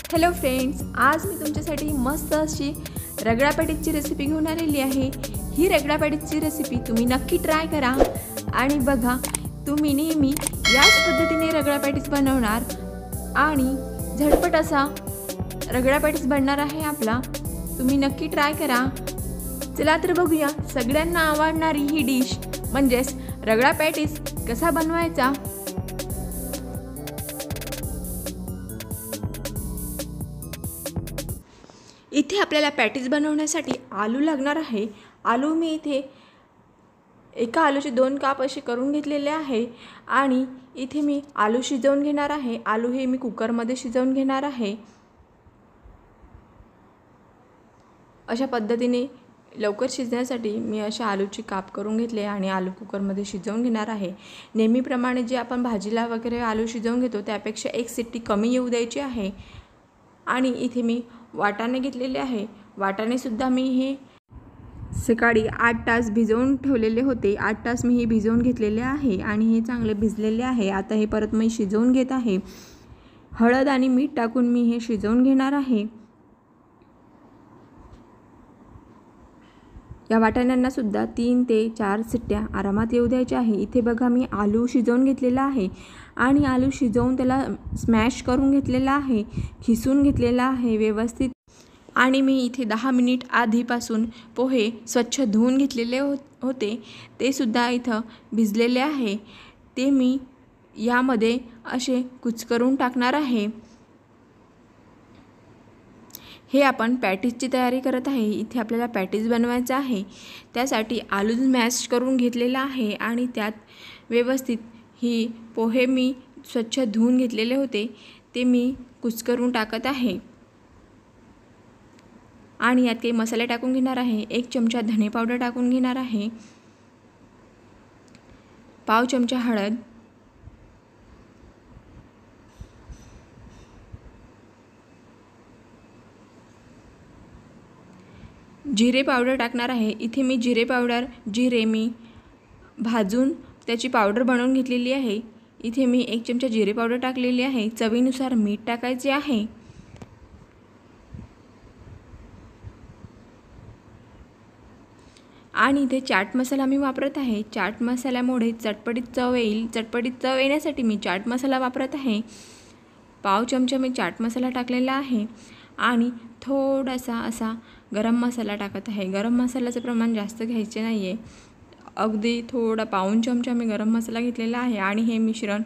Hello friends, आज मी तुमच्यासाठी मस्त अशी रगडा पॅटीसची रेसिपी घेऊन आलेली आहे। ही रगडा पॅटीसची रेसिपी तुम्ही नक्की ट्राय करा आणि बघा तुम्ही नेहमी याच पद्धतीने रगडा पॅटीस बनवणार आणि झटपट असा रगडा पॅटीस बनणार आहे आपला। तुम्ही नक्की ट्राय करा। चला तर बघूया सगळ्यांना आवडणारी ही डिश म्हणजेच रगडा पॅटीस कसा बनवायचा। इथे आपल्याला पॅटीस बनवण्यासाठी आलू लागणार आहे। आलू मी इथे एका आलूचे 2 काप असे करून घेतलेले आहे आणि इथे मी आलू शिजवून घेणार आहे। आलू हे मी कुकर मध्ये शिजवून घेणार आहे। अशा पद्धतीने लवकर शिजण्यासाठी मी अशा आलूचे काप करून घेतले आणि आलू कुकर मध्ये शिजवून घेणार आहे। नेहमीप्रमाणे जे आपण भाजीला वगैरे आलू शिजवून घेतो त्यापेक्षा एक शिट्टी कमी येऊ द्यायची आहे। आणि इथे मी वाटाणे घेतलेले आहे। वाटाणे सुद्धा मी हे सकाळी 8 तास भिजवून ठेवलेले होते। 8 तास मी हे भिजवून घेतलेले आहे आणि हे चांगले भिजलेले आहे। आता हे परत मी शिजवून घेत आहे। हळद आणि मीठ टाकून मी हे शिजवून घेणार आहे। या वाटाण्यांना सुद्धा 3 ते 4 शिट्ट्या आरामात येऊ द्यायच्या आहे। इथे बघा मी आलू शिजवून घेतलेला आहे आणि आलू शिजवून त्याला स्मॅश करून घेतलेला आहे, खिसून घेतलेला आहे व्यवस्थित। आणि मी इथे 10 मिनिट आधीपासून पोहे स्वच्छ धुवून घेतलेले होते, ते सुद्धा इथं भिजलेले आहे। ते मी यामध्ये असे कुचकरून टाकणार आहे। हे आपण पॅटीसची तयारी करत आहे। इथे आपल्याला पॅटीस बनवायचा आहे। त्यासाठी आलू स्मॅश करून घेतलेला आहे आणि त्यात व्यवस्थित ही पोहे मी स्वच्छ धुवून घेतलेले होते, ते मी कुचकरून टाकत आहे। आणि यात काही मसाले टाकून घेणार आहे। 1 चमचा धने पावडर टाकून घेणार आहे, पाव चमचा हळद, जिरे पावडर टाकणार आहे। इथे मी जिरे मी भाजून त्याची पावडर बनवून घेतलेली आहे। इथे मी 1 चमचा जिरे पावडर टाकलेली आहे। चवीनुसार मीठ टाकायचे आहे। आणि इथे चाट मसाला मी वापरत आहे। चाट मसाल्यामुळे चटपटीत चव येईल। चटपटीत चव येण्यासाठी मी चाट मसाला वापरत आहे। पाव चमचा मी चाट मसाला टाकलेला आहे आणि थोडासा असा गरम मसाला टाकत आहे। गरम मसाल्याचं प्रमाण जास्त घ्यायचे नाही आहे, अगदी थोडा पाऊण चमचा मी गरम मसाला घेतलेला आहे। आणि हे मिश्रण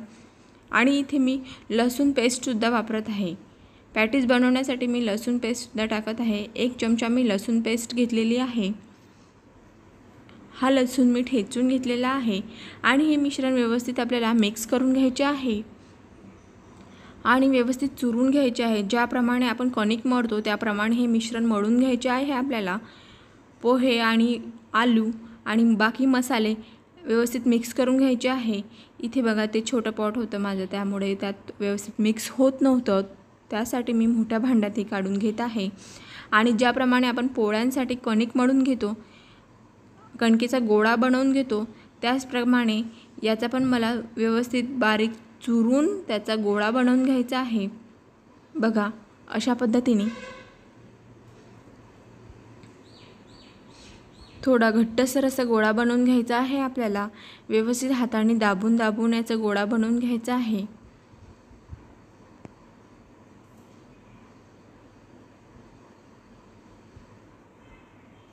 आणि इथे मी लसूण पेस्टसुद्धा वापरत आहे। पॅटीस बनवण्यासाठी मी लसूण पेस्टसुद्धा टाकत आहे। 1 चमचा मी लसूण पेस्ट घेतलेली आहे। हा लसूण मी ठेचून घेतलेला आहे आणि हे मिश्रण व्यवस्थित आपल्याला मिक्स करून घ्यायचे आहे आणि व्यवस्थित चुरून घ्यायचे आहे। ज्याप्रमाणे आपण कणिक मळतो त्याप्रमाणे हे मिश्रण मळून घ्यायचे आहे आपल्याला। पोहे आणि आलू आणि बाकी मसाले व्यवस्थित मिक्स करून घ्यायचे आहे। इथे बघा ते छोटं पॉट होतं माझं, त्यामुळे त्यात व्यवस्थित मिक्स होत नव्हतं, त्यासाठी मी मोठ्या भांड्यात हे काढून घेत आहे। आणि ज्याप्रमाणे आपण पोळ्यांसाठी कणिक मळून घेतो, कणकेचा गोळा बनवून घेतो, त्याचप्रमाणे याचा पण मला व्यवस्थित बारीक चुरून त्याचा गोळा बनवून घ्यायचा आहे। बघा अशा पद्धतीने थोडा घट्टसर असा गोळा बनवून घ्यायचा आहे आपल्याला। व्यवस्थित हाताने दाबून दाबून याचा गोळा बनवून घ्यायचा आहे।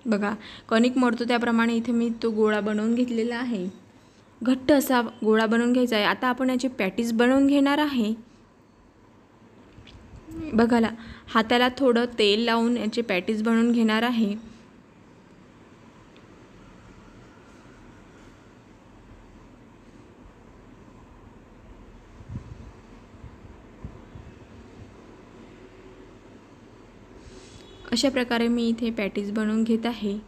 बघा कणिक मळतो त्याप्रमाणे इथे मी तो गोळा बनवून घेतलेला आहे। घट्ट असा गोळा बनवून घ्यायचा आहे। आता आपण याचे पॅटीस बनवून घेणार आहे। बघा हाताला थोडं तेल लावून याचे पॅटीस बनवून घेणार आहे। अशा प्रकारे मी इथे पॅटीस बनवून घेत आहे।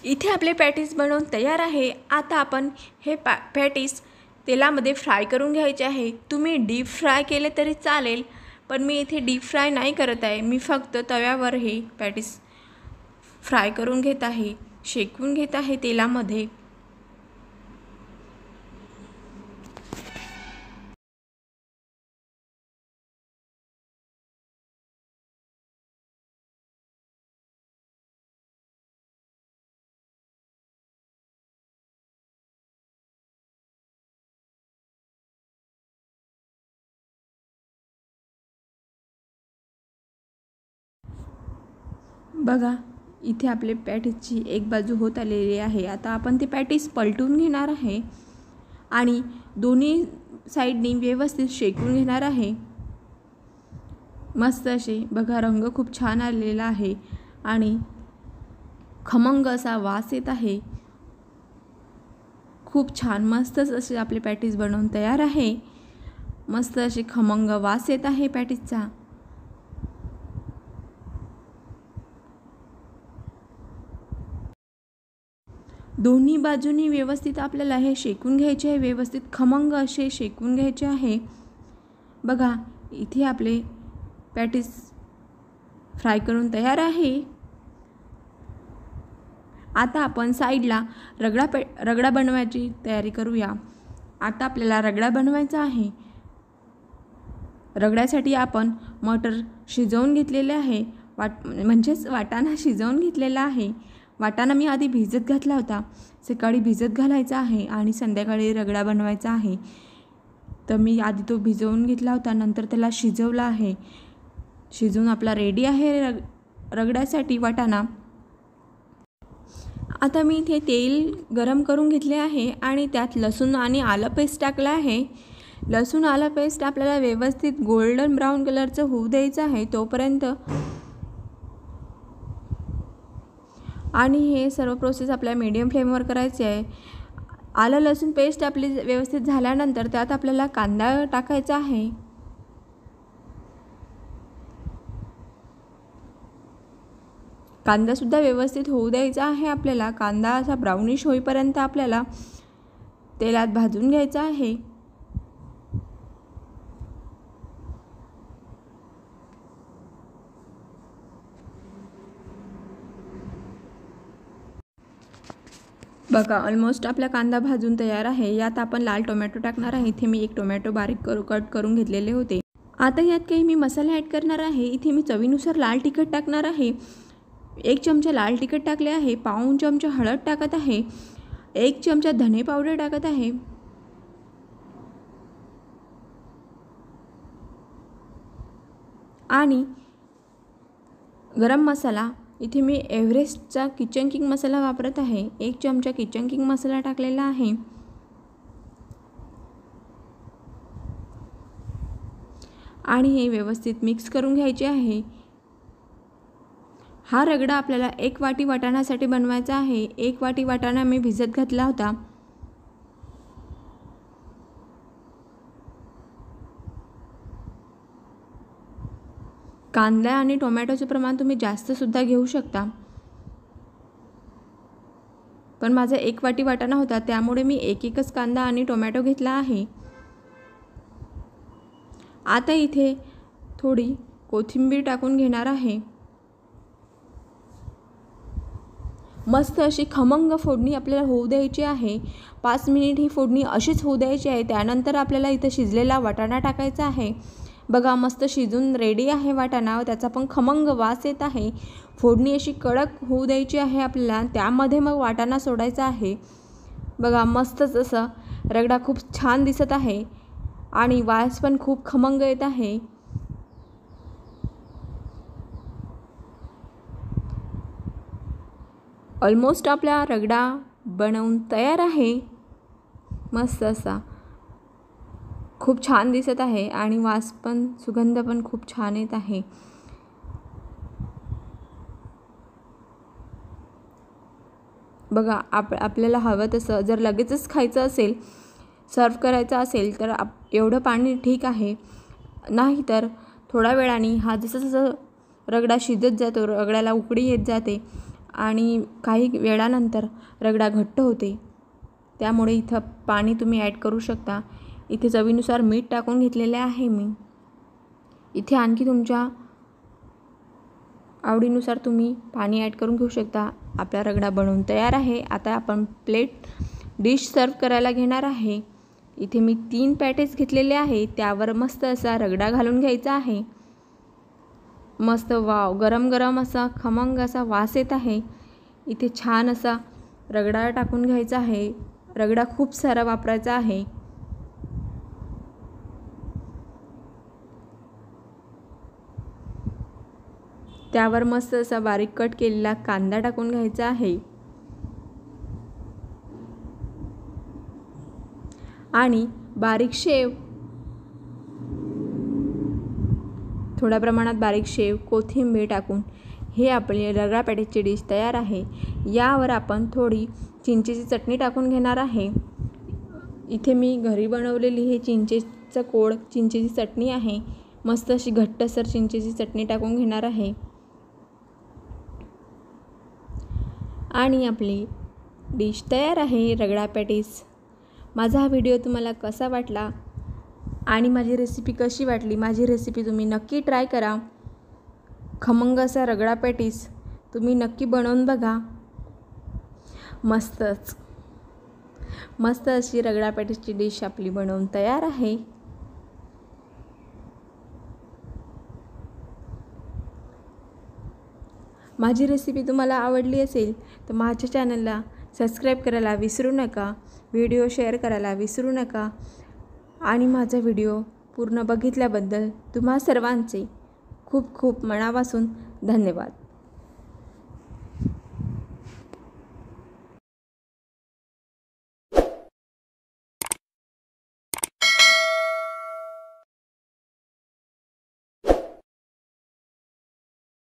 इथे आपले पॅटीस बनवून तयार आहे। आता आपण हे पॅटीस तेलामध्ये फ्राय करून घ्यायचे आहे। तुम्ही डीप फ्राय केले तरी चालेल, पण मी इथे डीप फ्राय नाही करत आहे। मी फक्त तव्यावर हे पॅटीस फ्राय करून घेत आहे, शेकून घेत आहे तेलामध्ये। बघा, इथे आपले पॅटीसची एक बाजू होत आलेली आहे। आता आपण ती पॅटीस पलटून घेणार आहे आणि दोन्ही साइडनी व्यवस्थित शेकून घेणार आहे। मस्त असे बघा, रंग खूप छान आलेला आहे आणि खमंग असा वास येत आहे। खूप छान मस्तच असे आपले पॅटीस बनवून तयार आहे। मस्त असे खमंग वास येत आहे पॅटीसचा। दोन्ही बाजूनी व्यवस्थित आपल्याला हे शेकून घ्यायचे आहे, व्यवस्थित खमंग असे शेकून घ्यायचे आहे। बघा, इथे आपले पॅटीस फ्राय करून तयार आहे। आता आपण साइडला रगडा बनवायची तयारी करूया। आता आपल्याला रगडा बनवायचा आहे। रगड्यासाठी आपण मटर शिजवून घेतलेले आहे, म्हणजेच वाटाणा शिजवून घेतलेला आहे। वाटाणा मी आधी भिजत घातला होता, सकाळी भिजत घालायचा आहे आणि संध्याकाळी रगडा बनवायचा आहे। तर मी आधी तो भिजवून घेतला होता, नंतर त्याला शिजवला आहे। शिजून आपला रेडी आहे रगड्यासाठी वाटाणा। आता मी इथे तेल गरम करून घेतले आहे आणि त्यात लसूण आणि आलं पेस्ट टाकलं आहे। लसूण आलं पेस्ट आपल्याला व्यवस्थित गोल्डन ब्राऊन कलरचं होऊ द्यायचं आहे तोपर्यंत, आणि हे सर्व प्रोसेस आपल्या मीडियम फ्लेमवर करायची आहे। आलं लसूण पेस्ट आपली व्यवस्थित झाल्यानंतर त्यात आपल्याला कांदा टाकायचा आहे। कांदासुद्धा व्यवस्थित होऊ द्यायचा आहे आपल्याला। कांदा असा ब्राउनिश होईपर्यंत आपल्याला तेलात भाजून घ्यायचा आहे। बघा, ऑलमोस्ट आपला कांदा भाजून तयार आहे। यात आपण लाल टोमॅटो टाकणार आहे। इथे मी एक टोमॅटो बारीक कट करून घेतलेले होते। आता यात काही मी मसाले ॲड करणार आहे। इथे मी चवीनुसार लाल तिखट टाकणार आहे। 1 चमचा लाल तिखट टाकले आहे, पाऊण चमचा हळद टाकत आहे, 1 चमचा धने पावडर टाकत आहे आणि गरम मसाला इथे मी एव्हरेस्टचा किचन किंग मसाला वापरत आहे। 1 चमचा किचन किंग मसाला टाकलेला आहे आणि हे व्यवस्थित मिक्स करून घ्यायचे आहे। हा रगडा आपल्याला 1 वाटी वाटाण्यासाठी बनवायचा आहे। 1 वाटी वाटाणा मी भिजत घातला होता। कांदा आणि टोमॅटोचे प्रमाण तुम्ही जास्त सुद्धा घेऊ शकता, पण माझा 1 वाटी वाटाणा होता त्यामुळे मी एकच कांदा आणि टोमॅटो घेतला आहे। आता इथे थोडी कोथिंबीर टाकून घेणार आहे। मस्त अशी खमंग फोडणी आपल्याला होऊ द्यायची आहे। 5 मिनिट ही फोडणी अशीच होऊ द्यायची आहे। त्यानंतर आपल्याला इथे शिजलेला वाटाणा टाकायचा आहे। बघा, मस्त शिजून रेडी आहे वाटाणा, त्याचा पण खमंग वास येत आहे। फोडणी अशी कडक होऊ द्यायची आहे आपल्याला, त्यामध्ये मग वाटाणा सोडायचा आहे। बघा, मस्तच असं रगडा खूप छान दिसत आहे आणि वास पण खूप खमंग येत आहे। ऑलमोस्ट आपला रगडा बनवून तयार आहे। मस्त असा खूप छान दिसत आहे आणि वास पण, सुगंध पण खूप छान येत आहे। बघा, आपल्याला हवं तसं जर लगेचच खायचं असेल, सर्व करायचं असेल तर एवढं पाणी ठीक आहे, नाही तर थोड्या वेळाने हा जसं रगडा शिजत जातो, रगड्याला उकळी येत जाते आणि काही वेळानंतर रगडा घट्ट होते, त्यामुळे इथं पाणी तुम्ही ॲड करू शकता। इथे चवीनुसार मीठ टाकून घेतलेले आहे मी। इथे आणखी तुमच्या आवडीनुसार तुम्ही पाणी ॲड करून घेऊ शकता। आपला रगडा बनवून तयार आहे। आता आपण डिश सर्व करायला घेणार आहे। इथे मी 3 पॅटीस घेतलेले आहे, त्यावर मस्त असा रगडा घालून घ्यायचा आहे। मस्त वाव, गरम गरम असा खमंग असा वास येत आहे। इथे छान असा रगडा टाकून घ्यायचा आहे। रगडा खूप सारा वापरायचा आहे। त्यावर मस्त असा बारीक कट केलेला कांदा टाकून घ्यायचा आहे आणि बारीक शेव, थोड्या प्रमाणात बारीक शेव, कोथिंबीर टाकून हे आपले रगडा पॅटीसची डिश तयार आहे। यावर आपण थोडी चिंचेची चटणी टाकून घेणार आहे। इथे मी घरी बनवलेली हे चिंचेचं कोळ, चिंचेची चटणी आहे। मस्त अशी घट्टसर चिंचेची चटणी टाकून घेणार आहे आणि आपली डिश तयार आहे, रगडा पॅटीस। माझा हा व्हिडिओ तुम्हाला कसा वाटला आणि माझी रेसिपी कशी वाटली? माझी रेसिपी तुम्ही नक्की ट्राय करा। खमंग असा रगडा पॅटीस तुम्ही नक्की बनवून बघा। मस्त अशी रगडा पॅटीसची डिश आपली बनवून तयार आहे। माझी रेसिपी तुम्हाला आवडली असेल तर माझ्या चॅनलला सबस्क्राईब करायला विसरू नका, व्हिडिओ शेअर करायला विसरू नका आणि माझा व्हिडिओ पूर्ण बघितल्याबद्दल तुम्हा सर्वांचे खूप खूप मनापासून धन्यवाद।